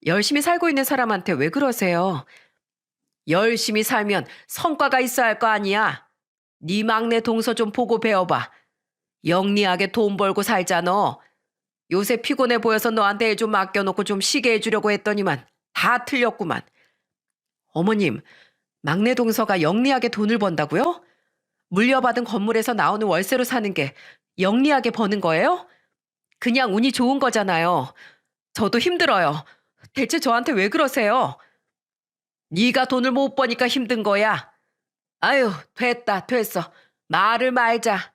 열심히 살고 있는 사람한테 왜 그러세요? 열심히 살면 성과가 있어야 할 거 아니야? 네 막내 동서 좀 보고 배워봐. 영리하게 돈 벌고 살잖아. 요새 피곤해 보여서 너한테 애 좀 맡겨놓고 좀 쉬게 해주려고 했더니만 다 틀렸구만. 어머님, 막내 동서가 영리하게 돈을 번다고요? 물려받은 건물에서 나오는 월세로 사는 게 영리하게 버는 거예요? 그냥 운이 좋은 거잖아요. 저도 힘들어요. 대체 저한테 왜 그러세요? 네가 돈을 못 버니까 힘든 거야. 아유, 됐어. 말을 말자.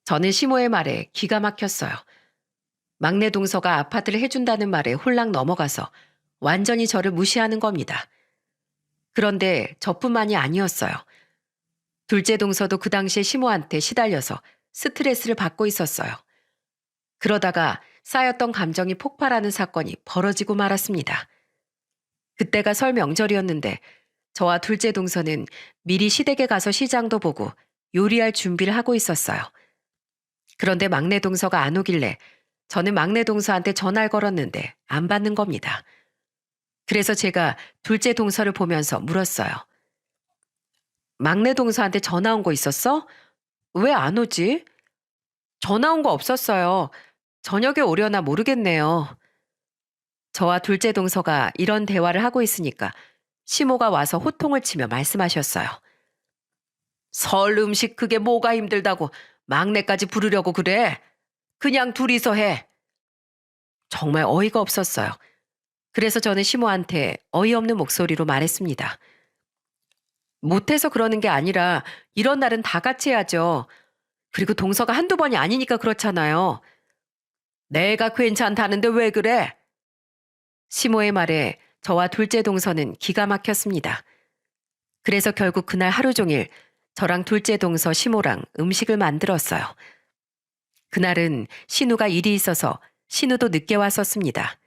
저는 시모의 말에 기가 막혔어요. 막내 동서가 아파트를 해준다는 말에 홀랑 넘어가서 완전히 저를 무시하는 겁니다. 그런데 저뿐만이 아니었어요. 둘째 동서도 그 당시에 시모한테 시달려서 스트레스를 받고 있었어요. 그러다가 쌓였던 감정이 폭발하는 사건이 벌어지고 말았습니다. 그때가 설 명절이었는데 저와 둘째 동서는 미리 시댁에 가서 시장도 보고 요리할 준비를 하고 있었어요. 그런데 막내 동서가 안 오길래 저는 막내 동서한테 전화를 걸었는데 안 받는 겁니다. 그래서 제가 둘째 동서를 보면서 물었어요. 막내 동서한테 전화 온 거 있었어? 왜 안 오지? 전화 온 거 없었어요. 저녁에 오려나 모르겠네요. 저와 둘째 동서가 이런 대화를 하고 있으니까 시모가 와서 호통을 치며 말씀하셨어요. 설 음식 그게 뭐가 힘들다고 막내까지 부르려고 그래? 그냥 둘이서 해. 정말 어이가 없었어요. 그래서 저는 시모한테 어이없는 목소리로 말했습니다. 못해서 그러는 게 아니라 이런 날은 다 같이 해야죠. 그리고 동서가 한두 번이 아니니까 그렇잖아요. 내가 괜찮다는데 왜 그래? 시모의 말에 저와 둘째 동서는 기가 막혔습니다. 그래서 결국 그날 하루 종일 저랑 둘째 동서 시모랑 음식을 만들었어요. 그날은 신우가 일이 있어서 신우도 늦게 왔었습니다.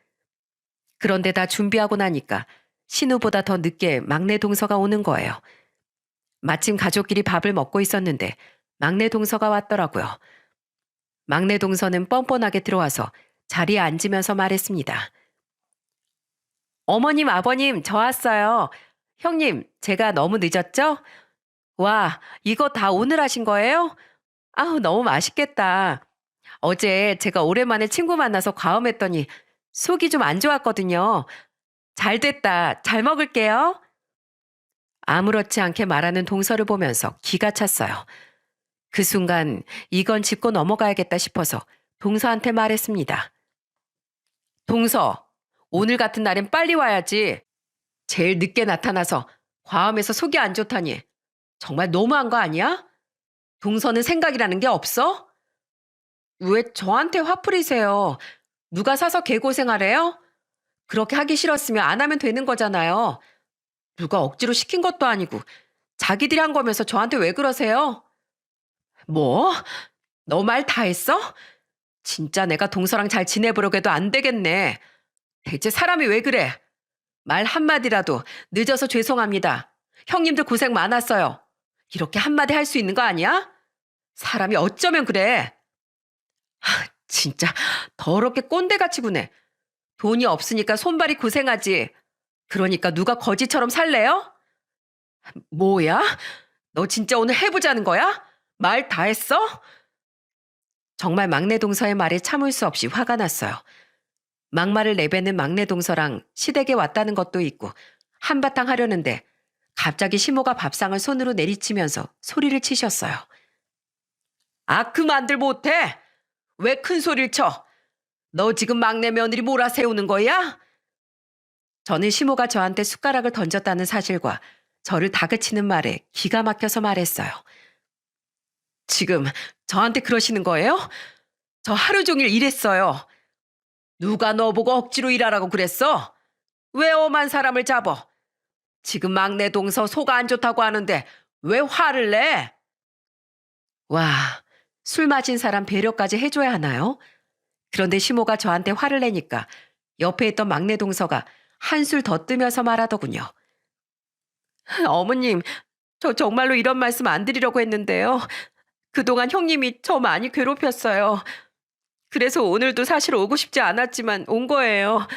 그런데 다 준비하고 나니까 신우보다 더 늦게 막내 동서가 오는 거예요. 마침 가족끼리 밥을 먹고 있었는데 막내 동서가 왔더라고요. 막내 동서는 뻔뻔하게 들어와서 자리에 앉으면서 말했습니다. 어머님, 아버님, 저 왔어요. 형님, 제가 너무 늦었죠? 와, 이거 다 오늘 하신 거예요? 아우, 너무 맛있겠다. 어제 제가 오랜만에 친구 만나서 과음했더니 속이 좀 안 좋았거든요. 잘 됐다. 잘 먹을게요. 아무렇지 않게 말하는 동서를 보면서 기가 찼어요. 그 순간 이건 짚고 넘어가야겠다 싶어서 동서한테 말했습니다. 동서, 오늘 같은 날엔 빨리 와야지. 제일 늦게 나타나서 과음해서 속이 안 좋다니. 정말 너무한 거 아니야? 동서는 생각이라는 게 없어? 왜 저한테 화풀이세요? 누가 사서 개고생하래요? 그렇게 하기 싫었으면 안 하면 되는 거잖아요. 누가 억지로 시킨 것도 아니고 자기들이 한 거면서 저한테 왜 그러세요? 뭐? 너 말 다 했어? 진짜 내가 동서랑 잘 지내보려고 해도 안 되겠네. 대체 사람이 왜 그래? 말 한마디라도 늦어서 죄송합니다. 형님들 고생 많았어요. 이렇게 한마디 할 수 있는 거 아니야? 사람이 어쩌면 그래. 진짜 더럽게 꼰대같이 구네. 돈이 없으니까 손발이 고생하지. 그러니까 누가 거지처럼 살래요? 뭐야? 너 진짜 오늘 해보자는 거야? 말 다 했어? 정말 막내 동서의 말에 참을 수 없이 화가 났어요. 막말을 내뱉는 막내 동서랑 시댁에 왔다는 것도 있고 한바탕 하려는데 갑자기 시모가 밥상을 손으로 내리치면서 소리를 치셨어요. 아, 그만들 못해? 왜 큰 소리를 쳐? 너 지금 막내 며느리 몰아세우는 거야? 저는 시모가 저한테 숟가락을 던졌다는 사실과 저를 다그치는 말에 기가 막혀서 말했어요. 지금 저한테 그러시는 거예요? 저 하루 종일 일했어요. 누가 너 보고 억지로 일하라고 그랬어? 왜 엄한 사람을 잡어? 지금 막내 동서 속 안 좋다고 하는데 왜 화를 내? 와, 술 마신 사람 배려까지 해줘야 하나요? 그런데 시모가 저한테 화를 내니까 옆에 있던 막내 동서가 한술 더 뜨면서 말하더군요. 어머님, 저 정말로 이런 말씀 안 드리려고 했는데요. 그동안 형님이 저 많이 괴롭혔어요. 그래서 오늘도 사실 오고 싶지 않았지만 온 거예요.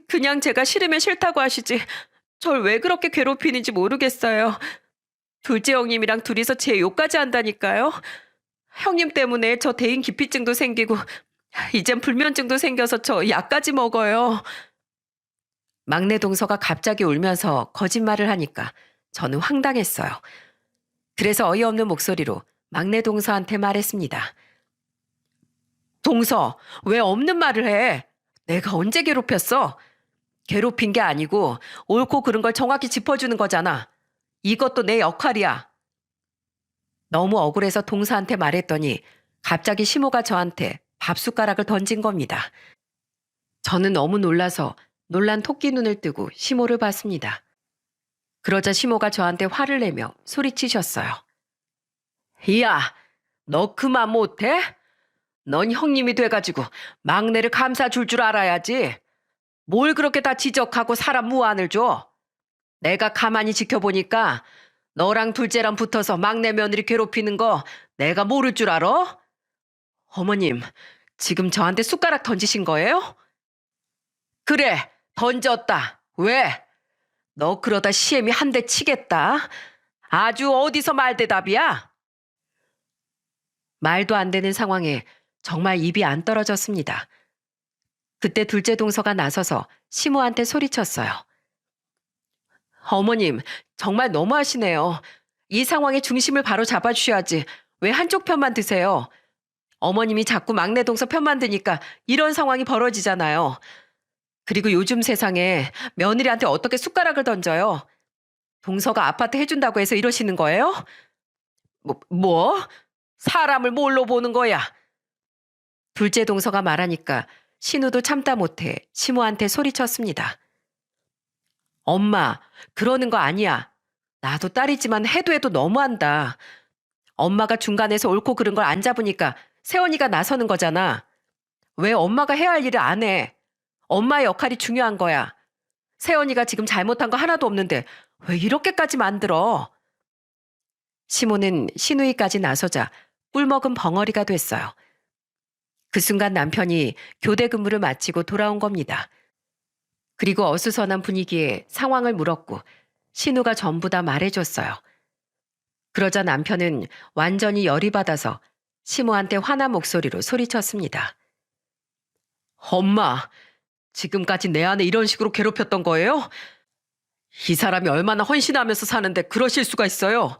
그냥 제가 싫으면 싫다고 하시지. 절 왜 그렇게 괴롭히는지 모르겠어요. 둘째 형님이랑 둘이서 제 욕까지 한다니까요. 형님 때문에 저 대인 기피증도 생기고 이젠 불면증도 생겨서 저 약까지 먹어요. 막내 동서가 갑자기 울면서 거짓말을 하니까 저는 황당했어요. 그래서 어이없는 목소리로 막내 동서한테 말했습니다. 동서, 왜 없는 말을 해? 내가 언제 괴롭혔어? 괴롭힌 게 아니고 옳고 그른 걸 정확히 짚어주는 거잖아. 이것도 내 역할이야. 너무 억울해서 동서한테 말했더니 갑자기 시모가 저한테 밥숟가락을 던진 겁니다. 저는 너무 놀라서 놀란 토끼 눈을 뜨고 시모를 봤습니다. 그러자 시모가 저한테 화를 내며 소리치셨어요. 이야, 너 그만 못해? 넌 형님이 돼가지고 막내를 감싸 줄 알아야지. 뭘 그렇게 다 지적하고 사람 무안을 줘? 내가 가만히 지켜보니까 너랑 둘째랑 붙어서 막내 며느리 괴롭히는 거 내가 모를 줄 알아? 어머님, 지금 저한테 숟가락 던지신 거예요? 그래, 던졌다. 왜? 너 그러다 시엠이 한 대 치겠다. 아주 어디서 말대답이야? 말도 안 되는 상황에 정말 입이 안 떨어졌습니다. 그때 둘째 동서가 나서서 시모한테 소리쳤어요. 어머님, 정말 너무하시네요. 이 상황의 중심을 바로 잡아주셔야지. 왜 한쪽 편만 드세요? 어머님이 자꾸 막내 동서 편만 드니까 이런 상황이 벌어지잖아요. 그리고 요즘 세상에 며느리한테 어떻게 숟가락을 던져요? 동서가 아파트 해준다고 해서 이러시는 거예요? 뭐? 사람을 뭘로 보는 거야? 둘째 동서가 말하니까 신우도 참다 못해 시모한테 소리쳤습니다. 엄마, 그러는 거 아니야. 나도 딸이지만 해도 너무한다. 엄마가 중간에서 옳고 그른 걸 안 잡으니까 세원이가 나서는 거잖아. 왜 엄마가 해야 할 일을 안 해? 엄마의 역할이 중요한 거야. 세연이가 지금 잘못한 거 하나도 없는데 왜 이렇게까지 만들어? 시모는 시누이까지 나서자 꿀먹은 벙어리가 됐어요. 그 순간 남편이 교대 근무를 마치고 돌아온 겁니다. 그리고 어수선한 분위기에 상황을 물었고 신우가 전부 다 말해줬어요. 그러자 남편은 완전히 열이 받아서 시모한테 화난 목소리로 소리쳤습니다. 엄마, 지금까지 내 아내 이런 식으로 괴롭혔던 거예요? 이 사람이 얼마나 헌신하면서 사는데 그러실 수가 있어요?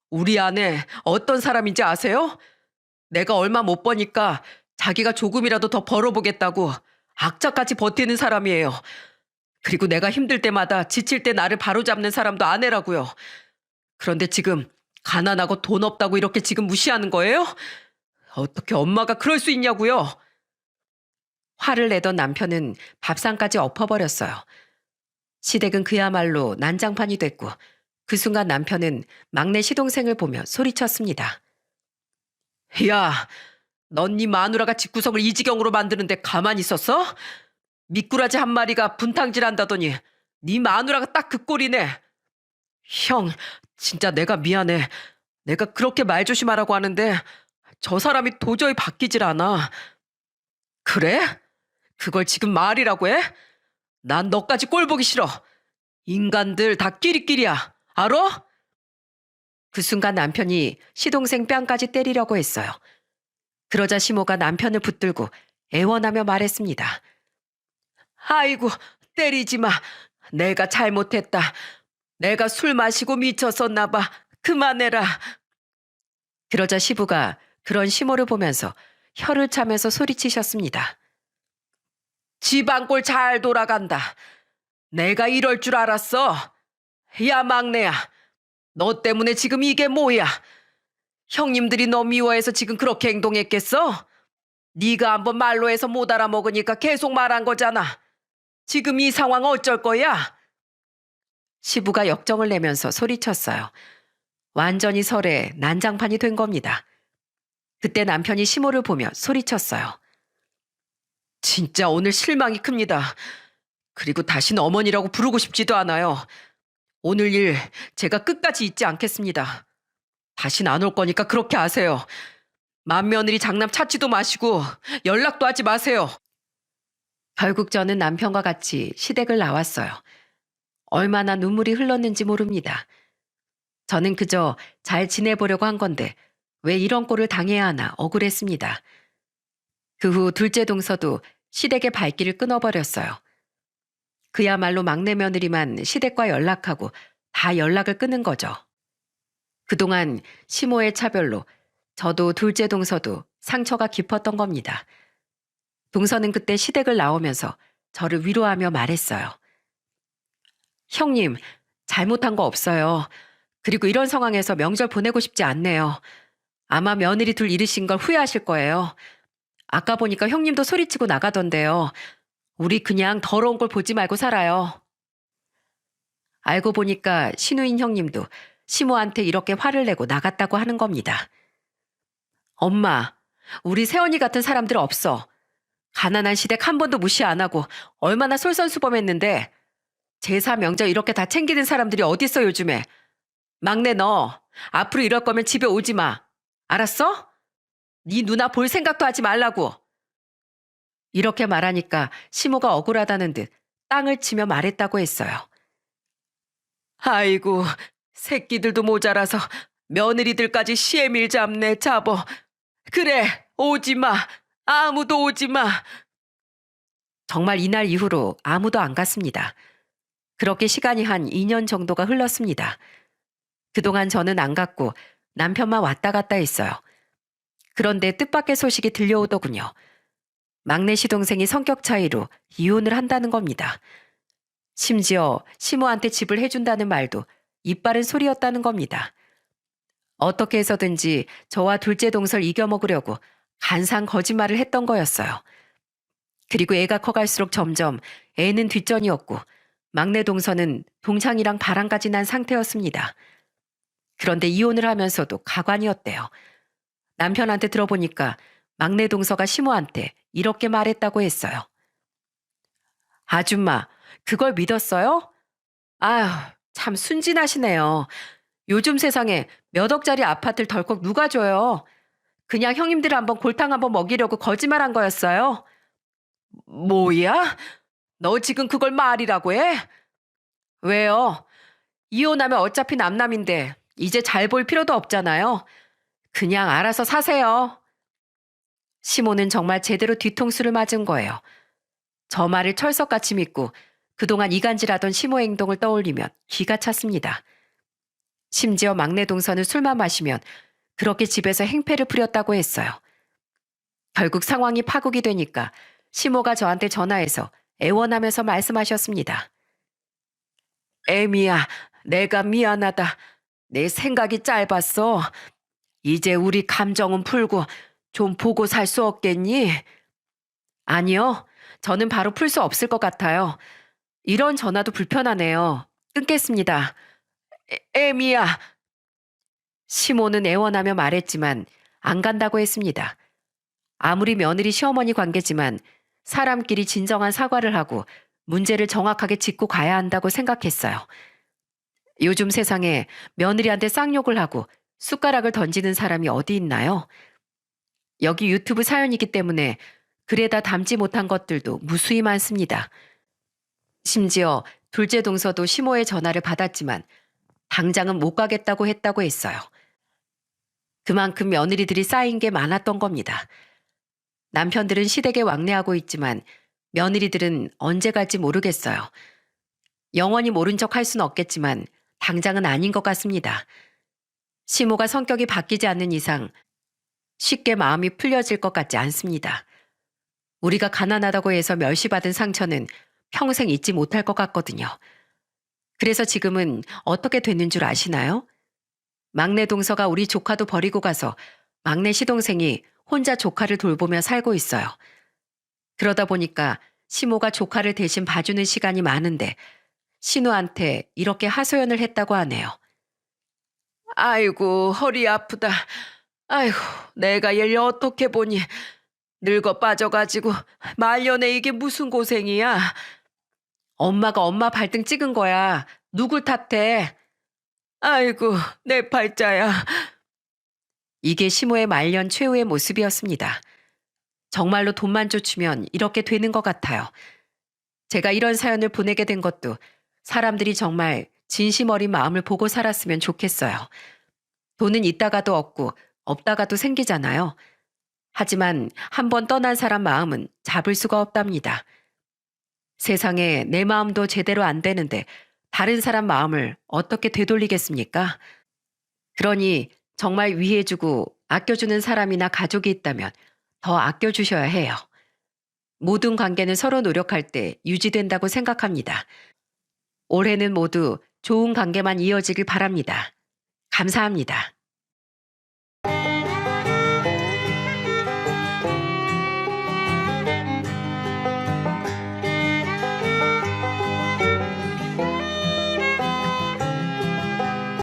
우리 아내 어떤 사람인지 아세요? 내가 얼마 못 버니까 자기가 조금이라도 더 벌어보겠다고 악착같이 버티는 사람이에요. 그리고 내가 힘들 때마다 지칠 때 나를 바로잡는 사람도 아내라고요. 그런데 지금 가난하고 돈 없다고 이렇게 지금 무시하는 거예요? 어떻게 엄마가 그럴 수 있냐고요? 화를 내던 남편은 밥상까지 엎어버렸어요. 시댁은 그야말로 난장판이 됐고 그 순간 남편은 막내 시동생을 보며 소리쳤습니다. 야, 넌 네 마누라가 집구석을 이 지경으로 만드는데 가만히 있었어? 미꾸라지 한 마리가 분탕질한다더니 네 마누라가 딱 그 꼴이네. 형, 진짜 내가 미안해. 내가 그렇게 말 조심하라고 하는데 저 사람이 도저히 바뀌질 않아. 그래? 그걸 지금 말이라고 해? 난 너까지 꼴 보기 싫어. 인간들 다 끼리끼리야. 알아? 그 순간 남편이 시동생 뺨까지 때리려고 했어요. 그러자 시모가 남편을 붙들고 애원하며 말했습니다. 아이고, 때리지 마. 내가 잘못했다. 내가 술 마시고 미쳤었나 봐. 그만해라. 그러자 시부가 그런 시모를 보면서 혀를 차면서 소리치셨습니다. 집안꼴 잘 돌아간다. 내가 이럴 줄 알았어. 야, 막내야. 너 때문에 지금 이게 뭐야? 형님들이 너 미워해서 지금 그렇게 행동했겠어? 네가 한번 말로 해서 못 알아먹으니까 계속 말한 거잖아. 지금 이 상황 어쩔 거야? 시부가 역정을 내면서 소리쳤어요. 완전히 설에 난장판이 된 겁니다. 그때 남편이 시모를 보며 소리쳤어요. 진짜 오늘 실망이 큽니다. 그리고 다시는 어머니라고 부르고 싶지도 않아요. 오늘 일 제가 끝까지 잊지 않겠습니다. 다시는 안 올 거니까 그렇게 아세요. 맏며느리 장남 찾지도 마시고 연락도 하지 마세요. 결국 저는 남편과 같이 시댁을 나왔어요. 얼마나 눈물이 흘렀는지 모릅니다. 저는 그저 잘 지내보려고 한 건데 왜 이런 꼴을 당해야 하나 억울했습니다. 그 후 둘째 동서도 시댁의 발길을 끊어버렸어요. 그야말로 막내 며느리만 시댁과 연락하고 다 연락을 끊은 거죠. 그동안 시모의 차별로 저도 둘째 동서도 상처가 깊었던 겁니다. 동서는 그때 시댁을 나오면서 저를 위로하며 말했어요. 형님, 잘못한 거 없어요. 그리고 이런 상황에서 명절 보내고 싶지 않네요. 아마 며느리 둘 잃으신 걸 후회하실 거예요. 아까 보니까 형님도 소리치고 나가던데요. 우리 그냥 더러운 걸 보지 말고 살아요. 알고 보니까 신우인 형님도 시모한테 이렇게 화를 내고 나갔다고 하는 겁니다. 엄마, 우리 세연이 같은 사람들 없어. 가난한 시댁 한 번도 무시 안 하고 얼마나 솔선수범했는데 제사 명절 이렇게 다 챙기는 사람들이 어딨어 요즘에. 막내 너 앞으로 이럴 거면 집에 오지 마. 알았어? 네 누나 볼 생각도 하지 말라고. 이렇게 말하니까 시모가 억울하다는 듯 땅을 치며 말했다고 했어요. 아이고, 새끼들도 모자라서 며느리들까지 시애밀 잡네 잡어. 그래, 오지 마. 아무도 오지 마. 정말 이날 이후로 아무도 안 갔습니다. 그렇게 시간이 한 2년 정도가 흘렀습니다. 그동안 저는 안 갔고 남편만 왔다 갔다 했어요. 그런데 뜻밖의 소식이 들려오더군요. 막내 시동생이 성격 차이로 이혼을 한다는 겁니다. 심지어 시모한테 집을 해준다는 말도 입 바른 소리였다는 겁니다. 어떻게 해서든지 저와 둘째 동서를 이겨먹으려고 간사한 거짓말을 했던 거였어요. 그리고 애가 커갈수록 점점 애는 뒷전이었고 막내 동서는 동창이랑 바람까지 난 상태였습니다. 그런데 이혼을 하면서도 가관이었대요. 남편한테 들어보니까 막내 동서가 시모한테 이렇게 말했다고 했어요. 아줌마, 그걸 믿었어요? 아휴, 참 순진하시네요. 요즘 세상에 몇 억짜리 아파트를 덜컥 누가 줘요? 그냥 형님들 한번 골탕 한번 먹이려고 거짓말한 거였어요? 뭐야? 너 지금 그걸 말이라고 해? 왜요? 이혼하면 어차피 남남인데 이제 잘 볼 필요도 없잖아요. 그냥 알아서 사세요. 시모는 정말 제대로 뒤통수를 맞은 거예요. 저 말을 철석같이 믿고 그동안 이간질하던 시모 행동을 떠올리면 기가 찼습니다. 심지어 막내 동서는 술만 마시면 그렇게 집에서 행패를 부렸다고 했어요. 결국 상황이 파국이 되니까 시모가 저한테 전화해서 애원하면서 말씀하셨습니다. 애미야, 내가 미안하다. 내 생각이 짧았어. 이제 우리 감정은 풀고 좀 보고 살 수 없겠니? 아니요. 저는 바로 풀 수 없을 것 같아요. 이런 전화도 불편하네요. 끊겠습니다. 애미야. 시모는 애원하며 말했지만 안 간다고 했습니다. 아무리 며느리 시어머니 관계지만 사람끼리 진정한 사과를 하고 문제를 정확하게 짚고 가야 한다고 생각했어요. 요즘 세상에 며느리한테 쌍욕을 하고 숟가락을 던지는 사람이 어디 있나요? 여기 유튜브 사연이기 때문에 글에다 담지 못한 것들도 무수히 많습니다. 심지어 둘째 동서도 시모의 전화를 받았지만 당장은 못 가겠다고 했다고 했어요. 그만큼 며느리들이 쌓인 게 많았던 겁니다. 남편들은 시댁에 왕래하고 있지만 며느리들은 언제 갈지 모르겠어요. 영원히 모른 척 할 수는 없겠지만 당장은 아닌 것 같습니다. 시모가 성격이 바뀌지 않는 이상 쉽게 마음이 풀려질 것 같지 않습니다. 우리가 가난하다고 해서 멸시받은 상처는 평생 잊지 못할 것 같거든요. 그래서 지금은 어떻게 됐는 줄 아시나요? 막내 동서가 우리 조카도 버리고 가서 막내 시동생이 혼자 조카를 돌보며 살고 있어요. 그러다 보니까 시모가 조카를 대신 봐주는 시간이 많은데 신우한테 이렇게 하소연을 했다고 하네요. 아이고, 허리 아프다. 아이고, 내가 얘를 어떻게 보니. 늙어 빠져가지고 말년에 이게 무슨 고생이야. 엄마가 엄마 발등 찍은 거야. 누굴 탓해. 아이고, 내 팔자야. 이게 시모의 말년 최후의 모습이었습니다. 정말로 돈만 쫓으면 이렇게 되는 것 같아요. 제가 이런 사연을 보내게 된 것도 사람들이 정말 진심 어린 마음을 보고 살았으면 좋겠어요. 돈은 있다가도 없고 없다가도 생기잖아요. 하지만 한 번 떠난 사람 마음은 잡을 수가 없답니다. 세상에 내 마음도 제대로 안 되는데 다른 사람 마음을 어떻게 되돌리겠습니까? 그러니 정말 위해주고 아껴주는 사람이나 가족이 있다면 더 아껴주셔야 해요. 모든 관계는 서로 노력할 때 유지된다고 생각합니다. 올해는 모두 좋은 관계만 이어지길 바랍니다. 감사합니다.